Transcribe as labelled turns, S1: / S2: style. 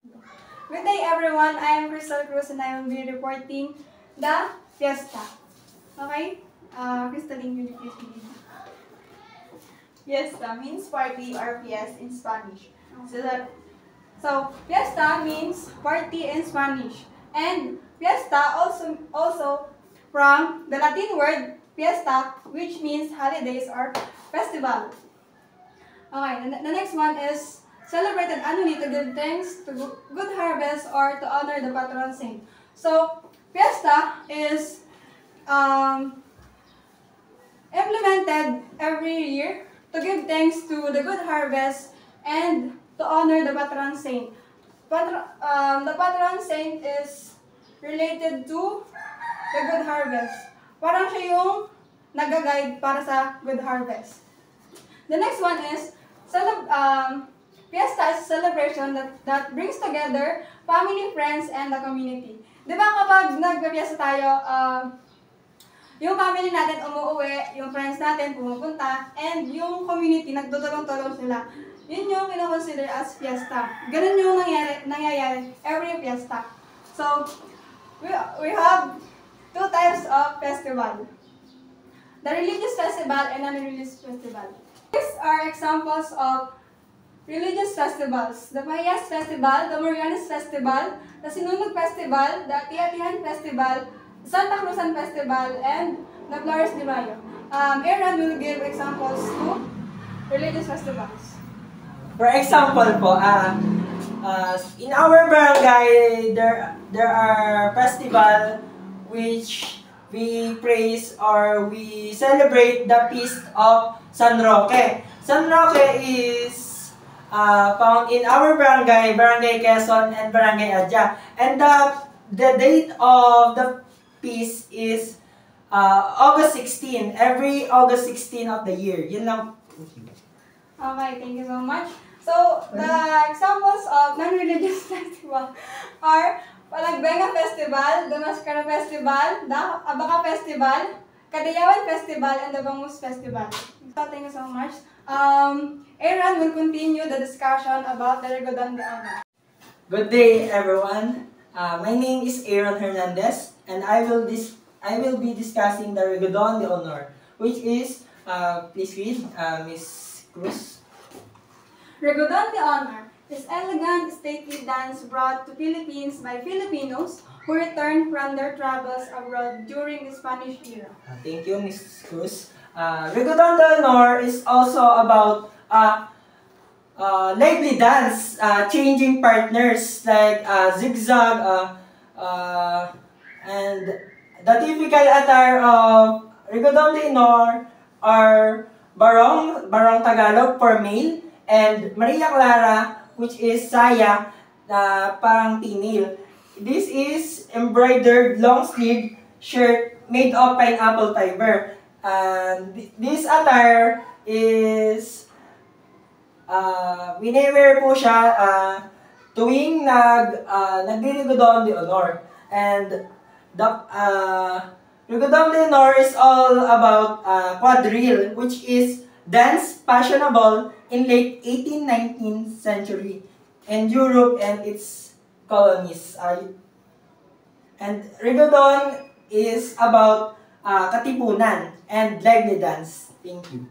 S1: Good day everyone, I am Crystal Cruz and I will be reporting the fiesta. Okay? Crystalline, will you please begin?
S2: Fiesta means party or fiesta in Spanish.
S1: So fiesta means party in Spanish. And fiesta also from the Latin word fiesta, which means holidays or festival. Okay, the next one is celebrated annually to give thanks to good harvest or to honor the patron saint. So fiesta is implemented every year to give thanks to the good harvest and to honor the patron saint. The patron saint is related to the good harvest. Parang siya yung nag-guide para sa good harvest. The next one is fiesta is a celebration that brings together family, friends, and the community. Di ba kapag nagpa-fiesta tayo, yung family natin umuwi, yung friends natin pumupunta, and yung community nagtutulong-tulong sila. Yun yung kino-consider as fiesta. Ganun yung nangyayari every fiesta. So, we have two types of festival. The religious festival and non-religious festival. These are examples of religious festivals. The Payas Festival, the Marianas Festival, the Sinulog Festival, the Ati-Atihan Festival, the Santa Cruzan Festival, and the Flores de Mayo. Aaron will give examples to religious festivals.
S3: For example po, in our barangay, there are festival which we praise or we celebrate the feast of San Roque. San Roque is found in our barangay, Barangay Quezon and Barangay Adya. And the date of the feast is August 16, every August 16 of the year. Yun lang.
S1: Okay, thank you so much. So, the examples of non-religious festival are Palagbenga Festival, the Mascara Festival, the Abaca Festival, Kadayawan Festival, and the Bangus Festival. So, thank you so much. Aaron will continue the discussion about the Rigodon de Honor.
S3: Good day, everyone. My name is Aaron Hernandez, and I will be discussing the Rigodon de Honor, which is, please read, Miss Cruz.
S1: Rigodon de Honor is elegant, stately dance brought to Philippines by Filipinos who returned from their travels abroad during the Spanish era.
S3: Thank you, Ms. Cruz. Rigodon de Honor is also about lively dance, changing partners like zigzag, and the typical attire of Rigodon de Honor are barong Tagalog for male, and Maria Clara, which is saya, parang female. This is embroidered long sleeve shirt made of pineapple fiber. This attire is wini-wear po siya tuwing nagri-Rigodon de Honor. And the Rigodon de Honor is all about quadrille, which is dance fashionable in late 18th-19th century in Europe and its colonies. And Rigodon is about katipunan and lively dance. Thank you.